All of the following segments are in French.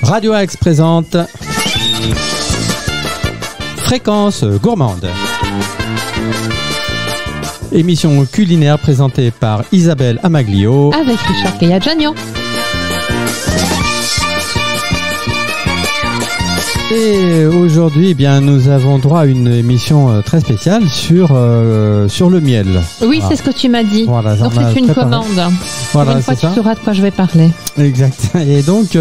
Radio Axe présente Fréquence gourmande. Émission culinaire présentée par Isabelle Amaglio avec Richard Kayadjanian. Et aujourd'hui, eh bien, nous avons droit à une émission très spéciale sur le miel. Oui, voilà. C'est ce que tu m'as dit. Voilà, donc c'est une commande. Voilà, une fois tu sauras de quoi je vais parler. Exact. Et donc,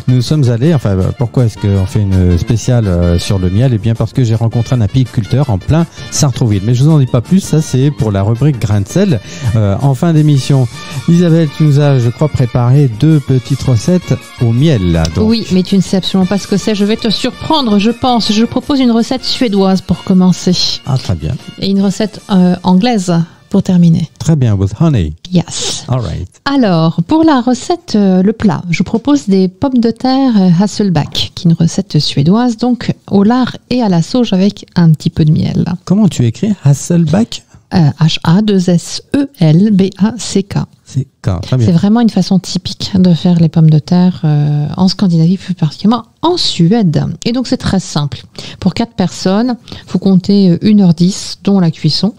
nous sommes allés, enfin, pourquoi est-ce qu'on fait une spéciale sur le miel? Eh bien, parce que j'ai rencontré un apiculteur en plein Sartrouville. Mais je vous en dis pas plus, ça c'est pour la rubrique grain de sel. En fin d'émission, Isabelle, tu nous as, je crois, préparé 2 petites recettes au miel. Là, donc. Oui, mais tu ne sais absolument pas ce que c'est. Je vais te surprendre, je pense. Je propose une recette suédoise pour commencer. Ah, très bien. Et une recette anglaise pour terminer. Très bien, with honey. Yes. All right. Alors, pour la recette, le plat, je propose des pommes de terre Hasselback, qui est une recette suédoise, donc au lard et à la sauge avec un petit peu de miel. Comment tu écris Hasselback? H-A-2-S-E-L-B-A-C-K. C'est vraiment une façon typique de faire les pommes de terre en Scandinavie, plus particulièrement en Suède. Et donc c'est très simple. Pour 4 personnes, vous comptez 1h10, dont la cuisson,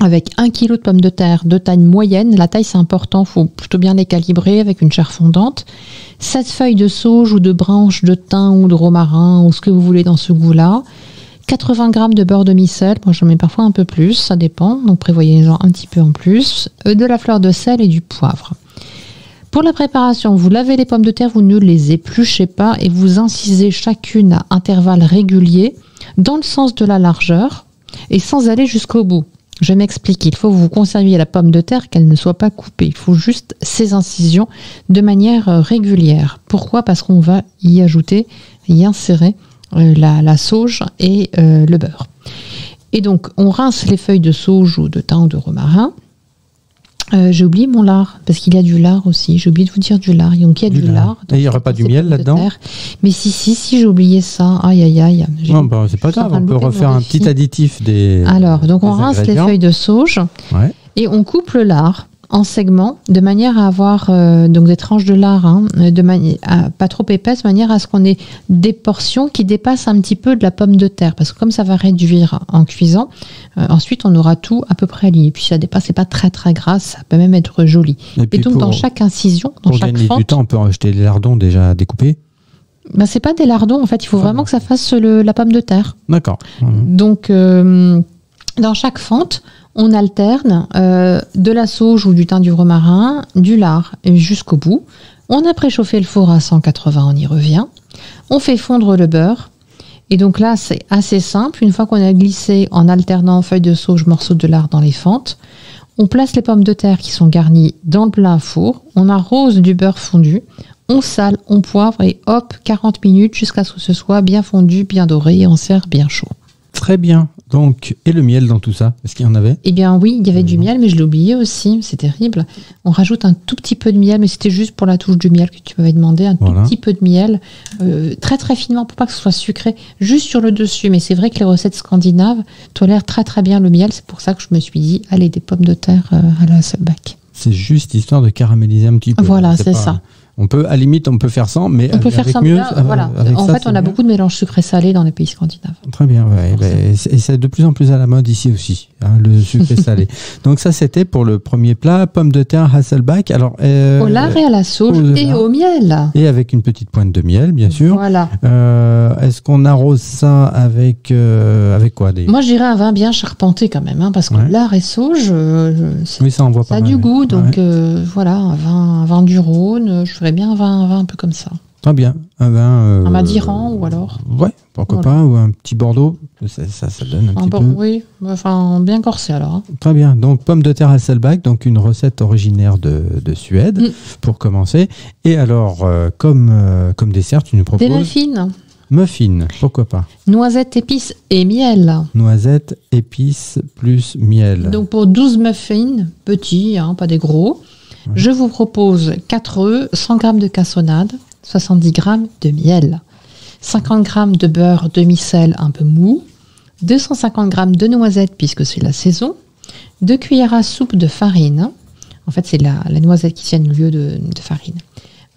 avec 1 kg de pommes de terre de taille moyenne. La taille c'est important, il faut plutôt bien les calibrer avec une chair fondante. 7 feuilles de sauge ou de branches de thym ou de romarin ou ce que vous voulez dans ce goût-là. 80 g de beurre demi-sel, moi j'en mets parfois un peu plus, ça dépend, donc prévoyez-en un petit peu en plus, de la fleur de sel et du poivre. Pour la préparation, vous lavez les pommes de terre, vous ne les épluchez pas et vous incisez chacune à intervalles réguliers dans le sens de la largeur et sans aller jusqu'au bout. Je m'explique, il faut que vous conserviez la pomme de terre, qu'elle ne soit pas coupée. Il faut juste ces incisions de manière régulière. Pourquoi ? Parce qu'on va y ajouter, y insérer la sauge et le beurre. Et donc, on rince les feuilles de sauge ou de thym ou de romarin. J'ai oublié mon lard, parce qu'il y a du lard aussi. J'ai oublié de vous dire du lard. Donc, il y a du lard. Et il n'y aurait pas du miel là-dedans ? Mais si, j'ai oublié ça. Aïe, aïe, aïe. Non, bah, c'est pas grave, on peut refaire un petit additif des. Alors, donc on rince les feuilles de sauge et on coupe le lard en segments, de manière à avoir donc des tranches de lard, pas trop épaisses, de manière à ce qu'on ait des portions qui dépassent un petit peu de la pomme de terre, parce que comme ça va réduire en cuisant, ensuite on aura tout à peu près aligné. Puis ça dépasse, c'est pas très très gras, ça peut même être joli. Et donc dans chaque incision, dans chaque fente, pour gagner du temps, on peut acheter les lardons déjà découpés. Ben c'est pas des lardons en fait, il faut vraiment que ça fasse la pomme de terre. D'accord. Donc dans chaque fente, on alterne de la sauge ou du thym, du romarin, du lard jusqu'au bout. On a préchauffé le four à 180, on y revient. On fait fondre le beurre. Et donc là, c'est assez simple. Une fois qu'on a glissé en alternant feuilles de sauge, morceaux de lard dans les fentes, on place les pommes de terre qui sont garnies dans le plat four. On arrose du beurre fondu. On sale, on poivre et hop, 40 minutes jusqu'à ce que ce soit bien fondu, bien doré et on sert bien chaud. Très bien. Donc, et le miel dans tout ça, est-ce qu'il y en avait ? Eh bien oui, il y avait du miel, mais je l'ai oublié aussi, c'est terrible. On rajoute un tout petit peu de miel, mais c'était juste pour la touche du miel que tu m'avais demandé, tout petit peu de miel, très très finement pour pas que ce soit sucré, juste sur le dessus. Mais c'est vrai que les recettes scandinaves tolèrent très très bien le miel, c'est pour ça que je me suis dit, allez, des pommes de terre à la Hasselback. C'est juste histoire de caraméliser un petit peu. Voilà, c'est ça. On peut, à la limite, on peut faire sans, mais on peut faire sans. Mieux. Voilà. En fait, on a beaucoup de mélanges sucré-salé dans les pays scandinaves. Très bien, ouais. Et c'est de plus en plus à la mode ici aussi, le sucré-salé. Donc ça, c'était pour le premier plat, pommes de terre Hasselback. Alors, au lard et à la sauge et au miel. Et avec une petite pointe de miel, bien sûr. Voilà. Est-ce qu'on arrose ça avec quoi Moi, je dirais un vin bien charpenté quand même, parce que lard et sauge, oui, ça envoie pas a mal, du goût. Donc voilà, un vin du Rhône, je ferais bien un vin un peu comme ça. Très bien. Un vin... un Madiran ou alors. Ouais, pourquoi pas. Ou un petit Bordeaux. Ça donne un petit peu. Oui, enfin bien corsé alors. Très bien. Donc, pommes de terre Hasselback, donc une recette originaire de Suède, pour commencer. Et alors, comme dessert, tu nous proposes... Des muffins. Muffins, pourquoi pas. Noisettes, épices et miel. Noisettes, épices plus miel. Donc, pour 12 muffins, petits, pas des gros, je vous propose 4 œufs, 100 g de cassonade, 70 g de miel, 50 g de beurre demi-sel un peu mou, 250 g de noisettes puisque c'est la saison, 2 cuillères à soupe de farine. En fait, c'est la noisette qui tient le lieu de farine.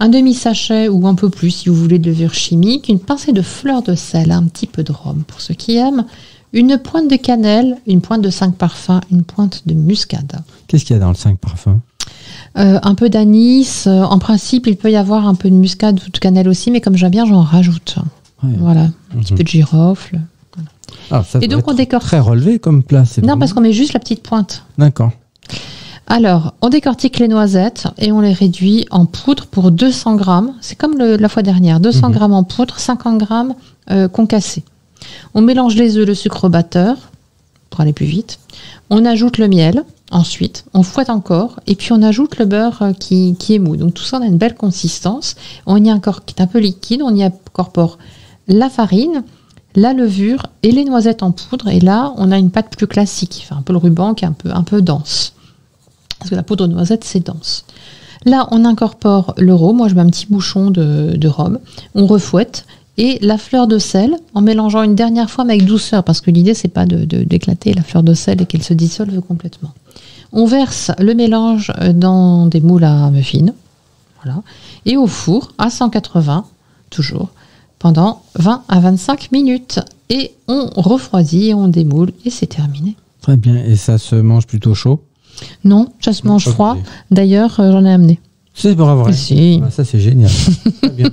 un demi-sachet ou un peu plus si vous voulez de levure chimique, une pincée de fleur de sel, un petit peu de rhum pour ceux qui aiment, une pointe de cannelle, une pointe de 5 parfums, une pointe de muscade. Qu'est-ce qu'il y a dans le 5 parfums? Un peu d'anis. En principe, il peut y avoir un peu de muscade ou de cannelle aussi, mais comme j'aime bien, j'en rajoute. Ouais. Voilà, un petit peu de girofle. Voilà. Ah, ça et donc on décortique. Très relevé comme plat. Non, parce qu'on met juste la petite pointe. D'accord. Alors, on décortique les noisettes et on les réduit en poudre pour 200 grammes. C'est comme la fois dernière, 200 grammes en poudre, 50 grammes concassés. On mélange les œufs, le sucre au batteur pour aller plus vite. On ajoute le miel. Ensuite, on fouette encore et puis on ajoute le beurre qui est mou. Donc tout ça, on a une belle consistance. On y incorpore, qui est un peu liquide, on y incorpore la farine, la levure et les noisettes en poudre. Et là, on a une pâte plus classique, qui fait un peu le ruban, qui est un peu dense. Parce que la poudre de noisette, c'est dense. Là, on incorpore le rhum. Moi, je mets un petit bouchon de rhum. On refouette. Et la fleur de sel, en mélangeant une dernière fois, mais avec douceur, parce que l'idée, c'est pas d'éclater la fleur de sel et qu'elle se dissolve complètement. On verse le mélange dans des moules à muffins, voilà, et au four à 180, toujours, pendant 20 à 25 minutes. Et on refroidit, et on démoule, et c'est terminé. Très bien. Et ça se mange plutôt chaud? Non, ça se mange froid. D'ailleurs, j'en ai amené. C'est pas vrai. Si. Ah, ça, c'est génial. Très bien.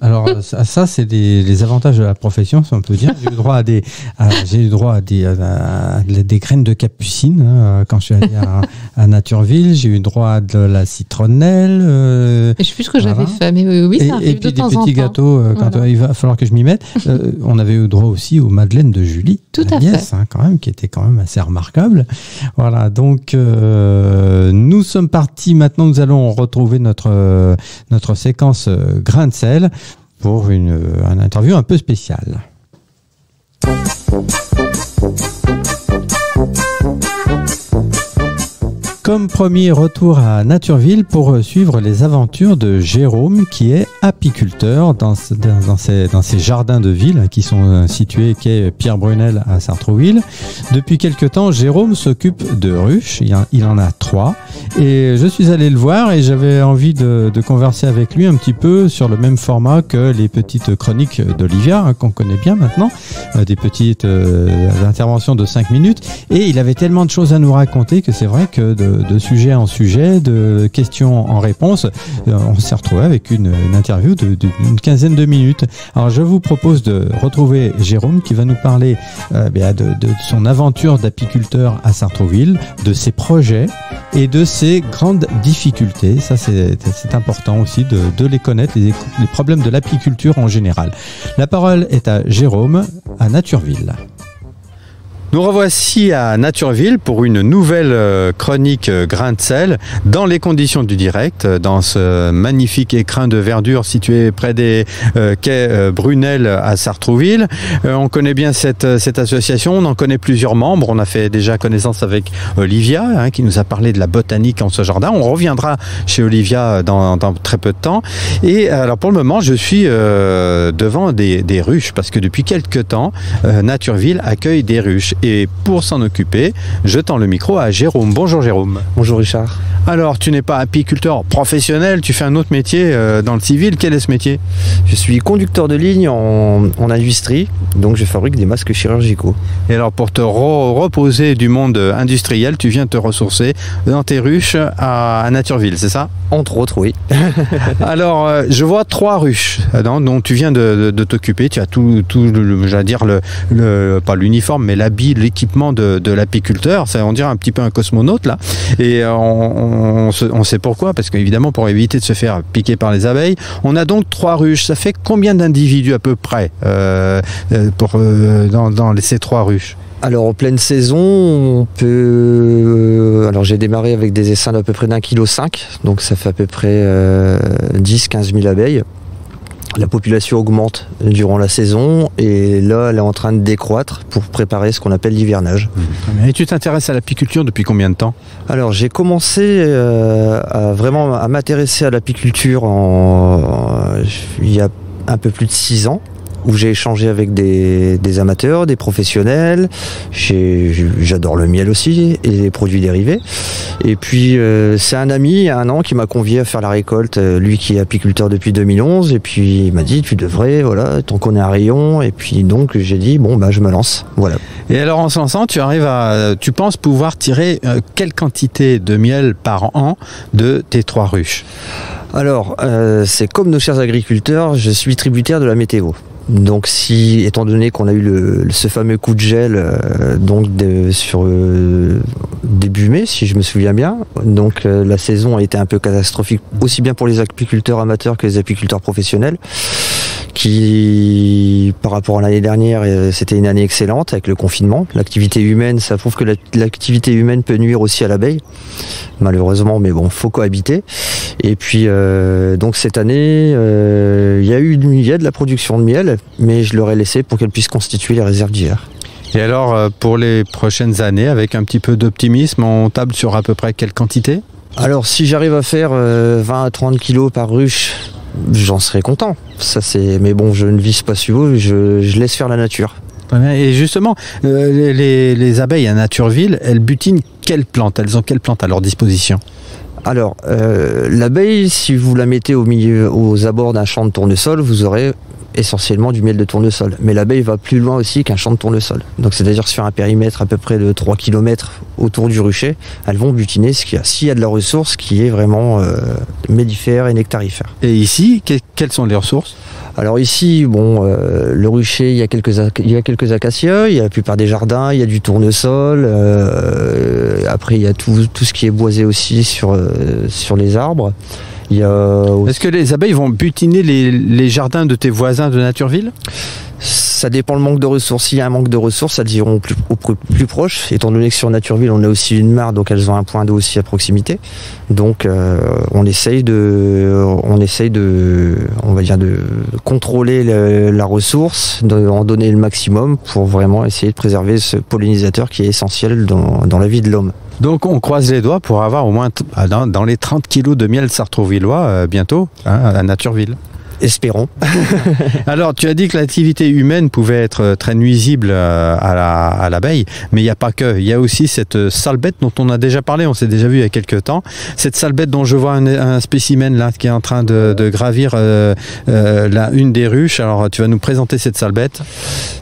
Alors, ça c'est les avantages de la profession, si on peut dire. J'ai eu droit à des graines de capucine quand je suis allé à Natureville. J'ai eu droit à de la citronnelle. Je sais plus ce que j'avais fait, mais oui, ça arrive de temps en temps. Et puis des petits gâteaux, quand il va falloir que je m'y mette. On avait eu droit aussi aux madeleines de Julie. Tout à fait. Quand même, qui était quand même assez remarquable. Voilà, donc nous sommes partis. Maintenant, nous allons retrouver notre séquence grain de sel pour une interview un peu spéciale. Comme premier, retour à Natureville pour suivre les aventures de Jérôme, qui est apiculteur dans ces jardins de ville qui sont situés quai Pierre Brunel à Sartrouville. Depuis quelque temps, Jérôme s'occupe de ruches. Il en a 3. Et je suis allé le voir et j'avais envie de converser avec lui un petit peu sur le même format que les petites chroniques d'Olivia, qu'on connaît bien maintenant, des petites interventions de 5 minutes. Et il avait tellement de choses à nous raconter que c'est vrai que de sujet en sujet, de questions en réponse, on s'est retrouvé avec une interview d'une quinzaine de minutes. Alors je vous propose de retrouver Jérôme qui va nous parler de son aventure d'apiculteur à Sartrouville, de ses projets et de ses grandes difficultés. Ça c'est important aussi de les connaître, les problèmes de l'apiculture en général. La parole est à Jérôme à Natureville. Nous revoici à Natureville pour une nouvelle chronique grain de sel dans les conditions du direct, dans ce magnifique écrin de verdure situé près des quais Brunel à Sartrouville. On connaît bien cette association, on en connaît plusieurs membres. On a fait déjà connaissance avec Olivia qui nous a parlé de la botanique en ce jardin. On reviendra chez Olivia dans très peu de temps. Et alors pour le moment, je suis devant des ruches parce que depuis quelques temps, Natureville accueille des ruches. Et pour s'en occuper, je tends le micro à Jérôme. Bonjour Jérôme. Bonjour Richard. Alors, tu n'es pas apiculteur professionnel, tu fais un autre métier dans le civil. Quel est ce métier? Je suis conducteur de ligne en industrie, donc je fabrique des masques chirurgicaux. Et alors, pour te reposer du monde industriel, tu viens te ressourcer dans tes ruches à Natureville, c'est ça? Entre autres, oui. Alors, je vois 3 ruches dont tu viens de t'occuper. Tu as tout j'allais dire, pas l'uniforme, mais l'habit, l'équipement de l'apiculteur. On dirait un petit peu un cosmonaute, là. Et on sait pourquoi, parce qu'évidemment, pour éviter de se faire piquer par les abeilles, on a donc 3 ruches. Ça fait combien d'individus à peu près dans ces 3 ruches? Alors en pleine saison, on peut... Alors j'ai démarré avec des essaims d'à peu près d'1,5 kg, donc ça fait à peu près 10-15 000 abeilles. La population augmente durant la saison et là elle est en train de décroître pour préparer ce qu'on appelle l'hivernage. Et tu t'intéresses à l'apiculture depuis combien de temps? Alors j'ai commencé à m'intéresser à l'apiculture il y a un peu plus de 6 ans. où j'ai échangé avec des amateurs, des professionnels. J'adore le miel aussi et les produits dérivés. Et puis c'est un ami il y a un an qui m'a convié à faire la récolte, lui qui est apiculteur depuis 2011, et puis il m'a dit tu devrais, voilà, tant qu'on est un rayon, et puis donc j'ai dit bon bah je me lance, voilà. Et alors en se lançant, tu penses pouvoir tirer quelle quantité de miel par an de tes 3 ruches? Alors c'est comme nos chers agriculteurs, je suis tributaire de la météo. Donc étant donné qu'on a eu ce fameux coup de gel sur début mai, si je me souviens bien, donc la saison a été un peu catastrophique, aussi bien pour les apiculteurs amateurs que les apiculteurs professionnels, qui par rapport à l'année dernière, c'était une année excellente avec le confinement. L'activité humaine, ça prouve que l'activité humaine peut nuire aussi à l'abeille, malheureusement, mais bon, faut cohabiter. Et puis donc cette année, il y a de la production de miel, mais je leur ai laissé pour qu'elle puisse constituer les réserves d'hiver. Et alors pour les prochaines années, avec un petit peu d'optimisme, on table sur à peu près quelle quantité? Alors si j'arrive à faire 20 à 30 kilos par ruche, j'en serais content. Mais bon, je ne vise pas si haut, je laisse faire la nature. Et justement, les abeilles à Natureville, elles butinent quelles plantes? Elles ont quelles plantes à leur disposition? Alors, l'abeille, si vous la mettez aux abords d'un champ de tournesol, vous aurez essentiellement du miel de tournesol. Mais l'abeille va plus loin aussi qu'un champ de tournesol. Donc c'est-à-dire sur un périmètre à peu près de 3 km autour du rucher, elles vont butiner s'il y a de la ressource qui est vraiment mellifère et nectarifère. Et ici, quelles sont les ressources? Alors ici, bon, le rucher, il y a quelques acacias, il y a la plupart des jardins, il y a du tournesol, après il y a tout ce qui est boisé aussi sur les arbres. Est-ce que les abeilles vont butiner les jardins de tes voisins de Natureville? Ça dépend le manque de ressources. S'il y a un manque de ressources, elles iront au plus proche. Étant donné que sur Natureville, on a aussi une mare, donc elles ont un point d'eau aussi à proximité. Donc on essaye de contrôler la ressource, d'en donner le maximum pour vraiment essayer de préserver ce pollinisateur qui est essentiel dans la vie de l'homme. Donc on croise les doigts pour avoir au moins dans les 30 kilos de miel sartrouvillois bientôt à Natureville. Espérons. Alors, tu as dit que l'activité humaine pouvait être très nuisible à l'abeille, mais il n'y a pas que. Il y a aussi cette sale bête dont on a déjà parlé, on s'est déjà vu il y a quelques temps. Cette sale bête dont je vois un spécimen là qui est en train de gravir une des ruches. Alors, tu vas nous présenter cette sale bête.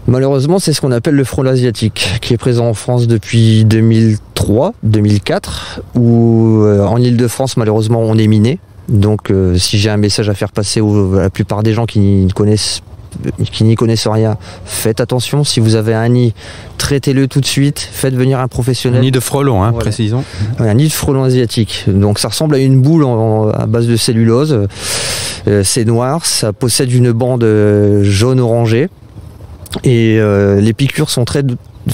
Malheureusement, c'est ce qu'on appelle le frelon asiatique, qui est présent en France depuis 2003-2004, où en Île-de-France, malheureusement, on est miné. Donc si j'ai un message à faire passer à la plupart des gens qui n'y connaissent rien, faites attention. Si vous avez un nid, traitez-le tout de suite, faites venir un professionnel. Un nid de frelon, voilà. Précisons. Un nid de frelon asiatique. Donc ça ressemble à une boule à base de cellulose. C'est noir, ça possède une bande jaune-orangée. Et les piqûres sont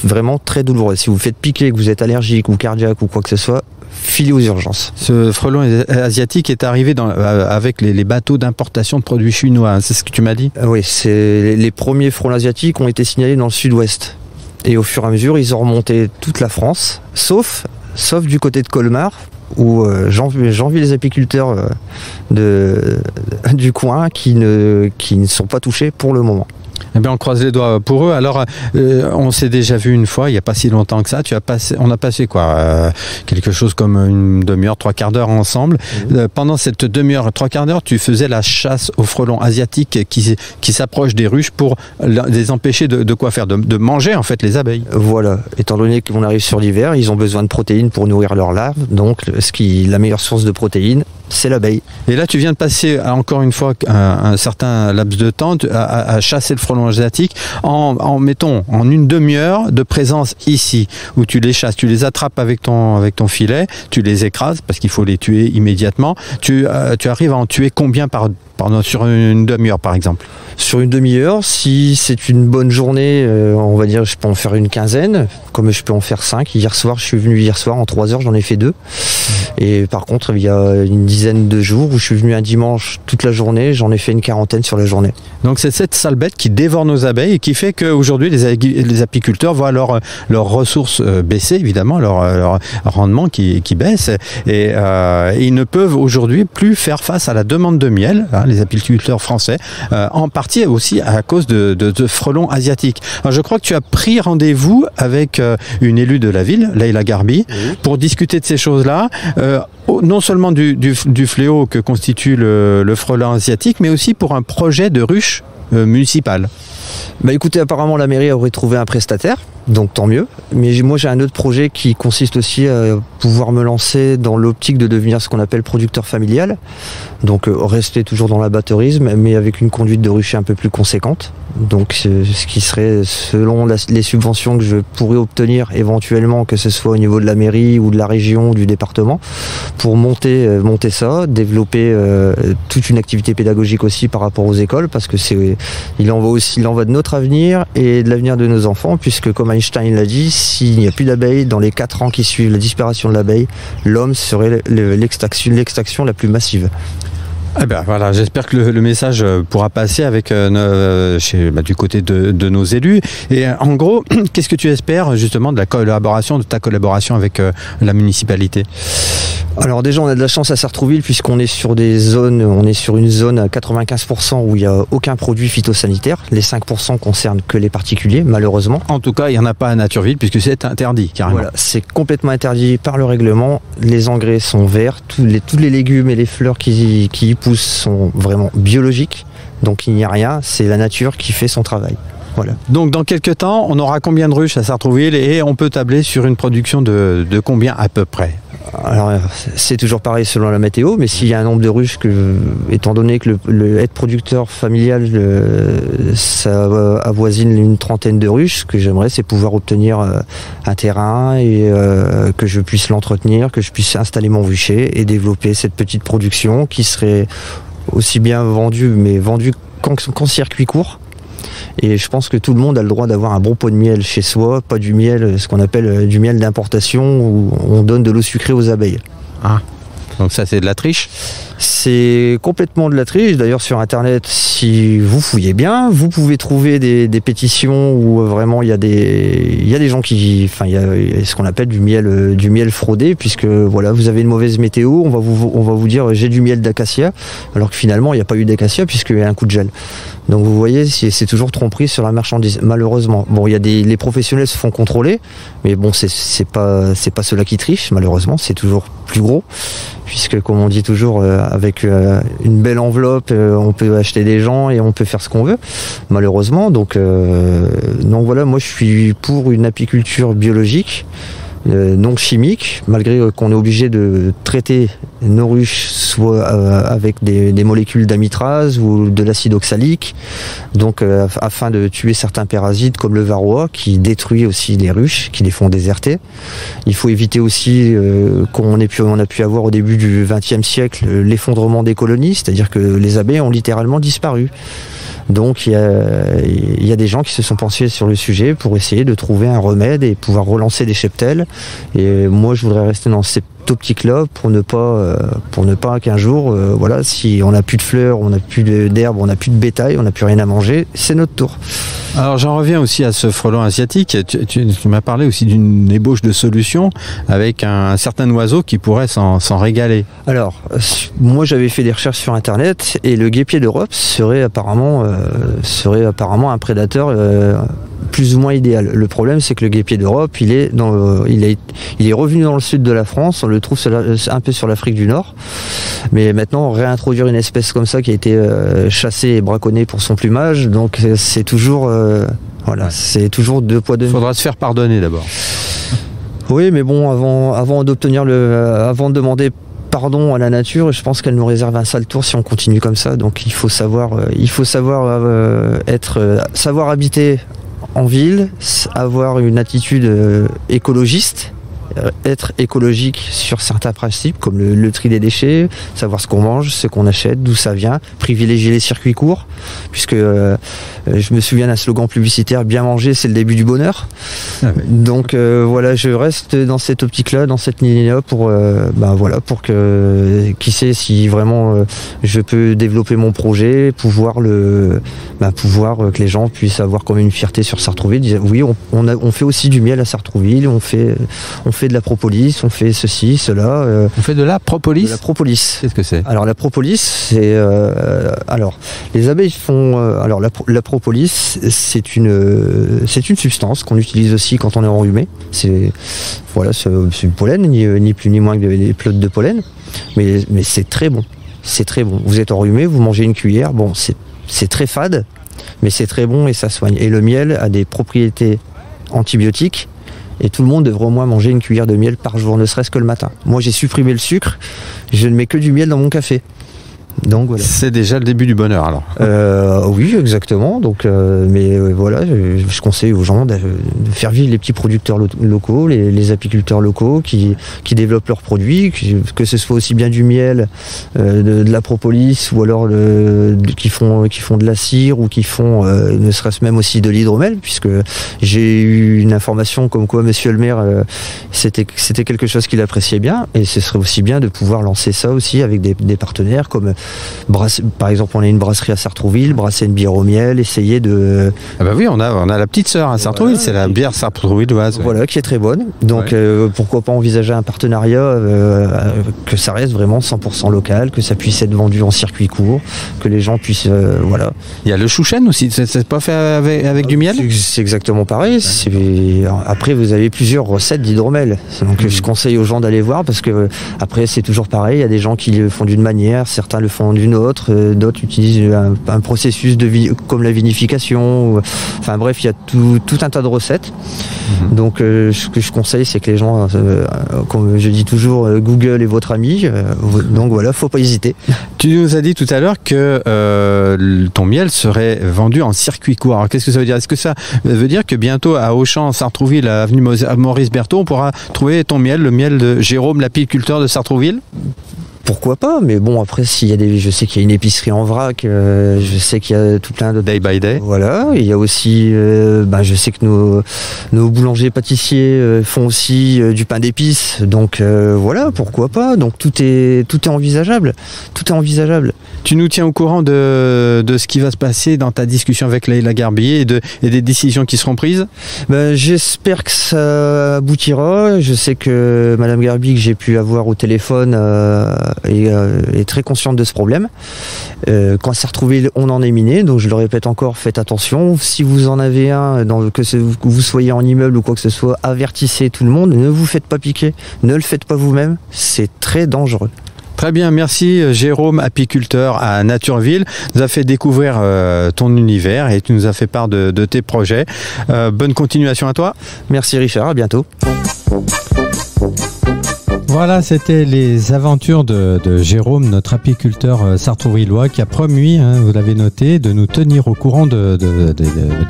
vraiment très douloureuses. Si vous faites piquer, que vous êtes allergique ou cardiaque ou quoi que ce soit, filez aux urgences. Ce frelon asiatique est arrivé avec les bateaux d'importation de produits chinois, c'est ce que tu m'as dit? Oui, les premiers frelons asiatiques ont été signalés dans le sud-ouest. Et au fur et à mesure, ils ont remonté toute la France, sauf du côté de Colmar, où j'envie les apiculteurs du coin qui ne sont pas touchés pour le moment. Eh bien, on croise les doigts pour eux. Alors, on s'est déjà vu une fois, il n'y a pas si longtemps que ça. On a passé quoi quelque chose comme une demi-heure, 3/4 d'heure ensemble. Pendant cette demi-heure, 3/4 d'heure, tu faisais la chasse aux frelons asiatiques qui s'approchent des ruches pour les empêcher de quoi faire, de manger en fait les abeilles. Voilà. Étant donné qu'on arrive sur l'hiver, ils ont besoin de protéines pour nourrir leurs larves. Donc, la meilleure source de protéines, c'est l'abeille. Et là, tu viens de passer encore une fois un certain laps de temps à chasser le frelon asiatique en une demi-heure de présence ici, où tu les chasses, tu les attrapes avec ton filet, tu les écrases parce qu'il faut les tuer immédiatement. Tu arrives à en tuer combien sur une demi-heure par exemple? Sur une demi-heure, si c'est une bonne journée, on va dire je peux en faire une quinzaine, comme je peux en faire 5. Je suis venu hier soir, en 3 heures j'en ai fait 2. Et par contre, il y a une dizaine de jours où je suis venu un dimanche toute la journée, j'en ai fait une 40aine sur la journée. Donc c'est cette sale bête qui dévore nos abeilles et qui fait qu'aujourd'hui les apiculteurs voient leurs ressources baisser, évidemment, leur rendement qui baisse. Et ils ne peuvent aujourd'hui plus faire face à la demande de miel, hein, les apiculteurs français, en partie aussi à cause de frelons asiatiques. Alors, je crois que tu as pris rendez-vous avec une élue de la ville, Leïla Garbi, pour discuter de ces choses-là, non seulement du fléau que constitue le frelon asiatique, mais aussi pour un projet de ruche municipale. Bah écoutez, apparemment la mairie aurait trouvé un prestataire, donc tant mieux. Mais moi j'ai un autre projet qui consiste aussi à pouvoir me lancer dans l'optique de devenir ce qu'on appelle producteur familial. Donc rester toujours dans l'abateurisme, mais avec une conduite de rucher un peu plus conséquente. Donc ce qui serait, selon les subventions que je pourrais obtenir éventuellement, que ce soit au niveau de la mairie ou de la région ou du département, pour monter ça, développer toute une activité pédagogique aussi par rapport aux écoles, parce que il en va de notre avenir et de l'avenir de nos enfants, puisque comme Einstein l'a dit, s'il n'y a plus d'abeilles dans les 4 ans qui suivent la disparition de l'abeille, l'homme serait l'extraction la plus massive. Eh ben voilà, j'espère que le message pourra passer avec du côté de nos élus. Et en gros, qu'est-ce que tu espères justement de ta collaboration avec la municipalité? Alors déjà, on a de la chance à Sartrouville puisqu'on est sur une zone à 95% où il n'y a aucun produit phytosanitaire. Les 5% concernent que les particuliers, malheureusement. En tout cas, il n'y en a pas à Natureville puisque c'est interdit, carrément. Voilà, c'est complètement interdit par le règlement. Les engrais sont verts, tous les légumes et les fleurs qui y poussent sont vraiment biologiques. Donc il n'y a rien, c'est la nature qui fait son travail. Voilà. Donc dans quelques temps, on aura combien de ruches à Sartrouville et on peut tabler sur une production de combien à peu près? Alors c'est toujours pareil selon la météo, mais s'il y a un nombre de ruches, étant donné que être producteur familial, ça avoisine une 30aine de ruches, ce que j'aimerais c'est pouvoir obtenir un terrain et que je puisse l'entretenir, que je puisse installer mon rucher et développer cette petite production qui serait aussi bien vendue, mais vendue qu'en circuit court. Et je pense que tout le monde a le droit d'avoir un bon pot de miel chez soi, pas du miel, ce qu'on appelle du miel d'importation, où on donne de l'eau sucrée aux abeilles. Ah, donc ça c'est de la triche? C'est complètement de la triche. D'ailleurs sur internet, si vous fouillez bien, vous pouvez trouver des pétitions où vraiment il y a des gens qui, enfin il y a ce qu'on appelle du miel fraudé, puisque voilà, vous avez une mauvaise météo, on va vous dire j'ai du miel d'acacia, alors que finalement il n'y a pas eu d'acacia puisqu'il y a un coup de gel. Donc vous voyez, c'est toujours tromperie sur la marchandise, malheureusement. Bon, les professionnels se font contrôler, mais bon, c'est pas ceux-là qui trichent, malheureusement, c'est toujours plus gros, puisque comme on dit toujours, avec une belle enveloppe, on peut acheter des gens et on peut faire ce qu'on veut, malheureusement. Donc voilà, moi je suis pour une apiculture biologique, non chimique, malgré qu'on est obligé de traiter nos ruches soit avec des molécules d'amitrase ou de l'acide oxalique, donc afin de tuer certains parasites comme le varroa qui détruit aussi les ruches, qui les font déserter. Il faut éviter aussi qu'on a pu avoir au début du XXe siècle l'effondrement des colonies, c'est-à-dire que les abeilles ont littéralement disparu. Donc il y a des gens qui se sont penchés sur le sujet pour essayer de trouver un remède et pouvoir relancer des cheptels. Et moi je voudrais rester dans cette optique-là pour ne pas qu'un jour, voilà, si on n'a plus de fleurs, on n'a plus d'herbe, on n'a plus de bétail, on n'a plus rien à manger, c'est notre tour. Alors j'en reviens aussi à ce frelon asiatique. Tu m'as parlé aussi d'une ébauche de solution avec un certain oiseau qui pourrait s'en régaler. Alors moi j'avais fait des recherches sur internet et le guêpier d'Europe serait apparemment un prédateur plus ou moins idéal. Le problème c'est que le guêpier d'Europe il est revenu dans le sud de la France, on le trouve un peu sur l'Afrique du Nord, mais maintenant réintroduire une espèce comme ça qui a été chassée et braconnée pour son plumage, donc c'est toujours c'est toujours deux poids deux mesures. Faudra se faire pardonner d'abord. Oui, mais bon, avant de demander pardon à la nature, je pense qu'elle nous réserve un sale tour si on continue comme ça. Donc il faut savoir habiter en ville, avoir une attitude écologiste, être écologique sur certains principes comme le tri des déchets, savoir ce qu'on mange, ce qu'on achète, d'où ça vient, privilégier les circuits courts, puisque Je me souviens d'un slogan publicitaire, bien manger, c'est le début du bonheur. Donc voilà, je reste dans cette optique-là, dans cette ligne-là pour que, qui sait si vraiment je peux développer mon projet, pouvoir que les gens puissent avoir comme une fierté sur Sartrouville. Oui, on fait aussi du miel à Sartrouville, on fait de la propolis, on fait ceci, cela. On fait de la propolis. De la propolis. Qu'est-ce que c'est? Alors la propolis, c'est les abeilles font la propolis, c'est une substance qu'on utilise aussi quand on est enrhumé. C'est du pollen, ni plus ni moins que des pelotes de pollen, mais c'est très bon. C'est très bon. Vous êtes enrhumé, vous mangez une cuillère, bon, c'est très fade, mais c'est très bon et ça soigne. Et le miel a des propriétés antibiotiques. Et tout le monde devrait au moins manger une cuillère de miel par jour, ne serait-ce que le matin. Moi, j'ai supprimé le sucre, je ne mets que du miel dans mon café. Donc voilà. C'est déjà le début du bonheur alors. Oui, exactement. Donc, voilà, je conseille aux gens de faire vivre les petits producteurs locaux, les apiculteurs locaux qui développent leurs produits, que ce soit aussi bien du miel, de la propolis, ou alors qui font de la cire, ou qui font ne serait-ce même aussi de l'hydromel, puisque j'ai eu une information comme quoi Monsieur le maire, c'était quelque chose qu'il appréciait bien, et ce serait aussi bien de pouvoir lancer ça aussi avec des partenaires comme par exemple, on a une brasserie à Sartrouville, brasser une bière au miel, essayer de... Ah bah oui, on a la petite sœur à Sartrouville, c'est la bière sartrouvilloise. Voilà, qui est très bonne. Donc pourquoi pas envisager un partenariat, que ça reste vraiment 100% local, que ça puisse être vendu en circuit court, que les gens puissent... voilà. Il y a le chouchen aussi, c'est pas fait avec du miel? C'est exactement pareil. Après, vous avez plusieurs recettes d'hydromel. Donc je conseille aux gens d'aller voir, parce que après c'est toujours pareil, il y a des gens qui le font d'une manière, certains le font d'une autre, d'autres utilisent un processus comme la vinification, enfin bref, il y a tout un tas de recettes. Donc ce que je conseille, c'est que les gens, comme je dis toujours, Google est votre ami, donc voilà, faut pas hésiter. Tu nous as dit tout à l'heure que ton miel serait vendu en circuit court. Alors qu'est-ce que ça veut dire? Est-ce que ça veut dire que bientôt à Auchan, Sartrouville, à avenue Maurice Berthaud, on pourra trouver ton miel, le miel de Jérôme, l'apiculteur de Sartrouville? Pourquoi pas, mais bon, après, je sais qu'il y a une épicerie en vrac, je sais qu'il y a tout plein de... Day by day. Voilà, il y a aussi, je sais que nos boulangers pâtissiers font aussi du pain d'épices, donc voilà, pourquoi pas, donc tout est envisageable, tout est envisageable. Tu nous tiens au courant de ce qui va se passer dans ta discussion avec Leïla Garbier et des décisions qui seront prises? J'espère que ça aboutira. Je sais que Madame Garbier, que j'ai pu avoir au téléphone, est très consciente de ce problème. Quand Sartrouville, on en est miné, donc je le répète encore, faites attention. Si vous en avez un, que vous soyez en immeuble ou quoi que ce soit, avertissez tout le monde, ne vous faites pas piquer, ne le faites pas vous-même, c'est très dangereux. Très bien, merci Jérôme, apiculteur à Natureville. Tu nous as fait découvrir ton univers et tu nous as fait part de tes projets. Bonne continuation à toi. Merci Richard, à bientôt. Voilà, c'était les aventures de Jérôme, notre apiculteur sartrouvillois, qui a promis, vous l'avez noté, de nous tenir au courant des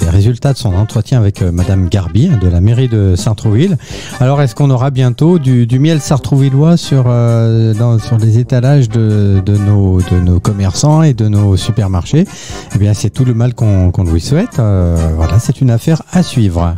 résultats de son entretien avec Madame Garbier de la mairie de Sartrouville. Alors, est-ce qu'on aura bientôt du miel sartrouvillois sur les étalages de nos commerçants et de nos supermarchés? Eh bien, c'est tout le mal qu'on lui souhaite. Voilà, c'est une affaire à suivre.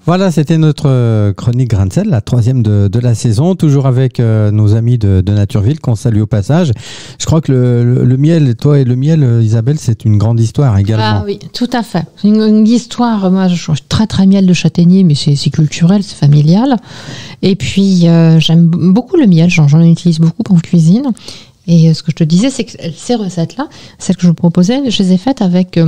Voilà, c'était notre chronique grain de sel, la 3e de la saison, toujours avec nos amis de Natureville qu'on salue au passage. Je crois que le miel, toi et le miel, Isabelle, c'est une grande histoire également. Ah oui, tout à fait. Une histoire, moi je suis très miel de châtaignier, mais c'est culturel, c'est familial. Et puis j'aime beaucoup le miel, j'en utilise beaucoup en cuisine. Et ce que je te disais, c'est que ces recettes-là, celles que je vous proposais, je les ai faites avec...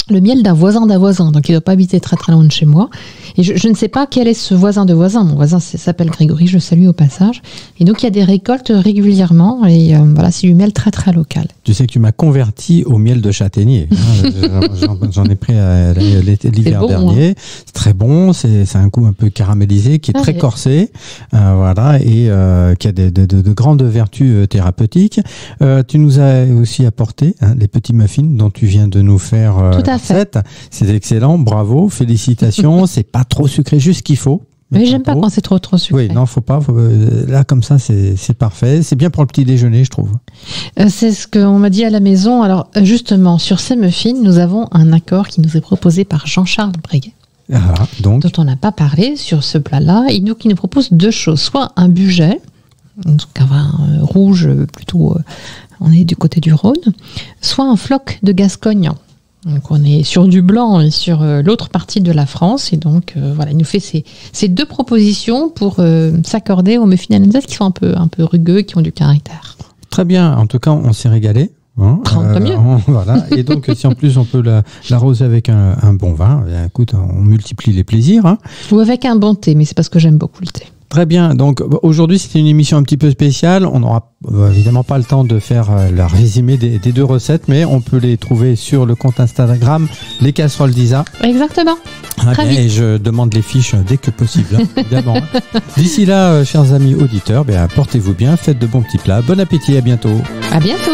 le miel d'un voisin, donc il ne doit pas habiter très loin de chez moi. Et je ne sais pas quel est ce voisin de voisin. Mon voisin s'appelle Grégory, je le salue au passage. Et donc il y a des récoltes régulièrement, et voilà, c'est du miel très local. Tu sais que tu m'as converti au miel de châtaignier. J'en ai pris l'hiver dernier. C'est très bon, c'est un goût un peu caramélisé, qui est très corsé, voilà, et qui a de grandes vertus thérapeutiques. Tu nous as aussi apporté les petits muffins dont tu viens de nous faire. Tout à fait. C'est excellent, bravo, félicitations. C'est pas trop sucré, juste ce qu'il faut. Mais j'aime pas quand c'est trop sucré. Oui, non, faut pas. Là, comme ça, c'est parfait. C'est bien pour le petit déjeuner, je trouve. C'est ce qu'on m'a dit à la maison. Alors, justement, sur ces muffins, nous avons un accord qui nous est proposé par Jean-Charles Breguet. Donc. Dont on n'a pas parlé sur ce plat-là. Qui nous propose deux choses. Soit un budget, donc un vin rouge, plutôt, on est du côté du Rhône, soit un floc de Gascogne. Donc on est sur du blanc et sur l'autre partie de la France. Et donc voilà, il nous fait ces deux propositions pour s'accorder aux muffins alsaciens qui sont un peu rugueux, qui ont du caractère. Très bien, en tout cas on s'est régalé. Tant mieux. Voilà. Et donc si en plus on peut l'arroser avec un bon vin, écoute, on multiplie les plaisirs. Hein. Ou avec un bon thé, mais c'est parce que j'aime beaucoup le thé. Très bien. Donc aujourd'hui, c'était une émission un petit peu spéciale. On n'aura évidemment pas le temps de faire le résumé des deux recettes, mais on peut les trouver sur le compte Instagram, les casseroles d'Isa. Exactement. Très bien. Et je demande les fiches dès que possible, hein, évidemment. D'ici là, chers amis auditeurs, portez-vous bien, faites de bons petits plats. Bon appétit, à bientôt. À bientôt.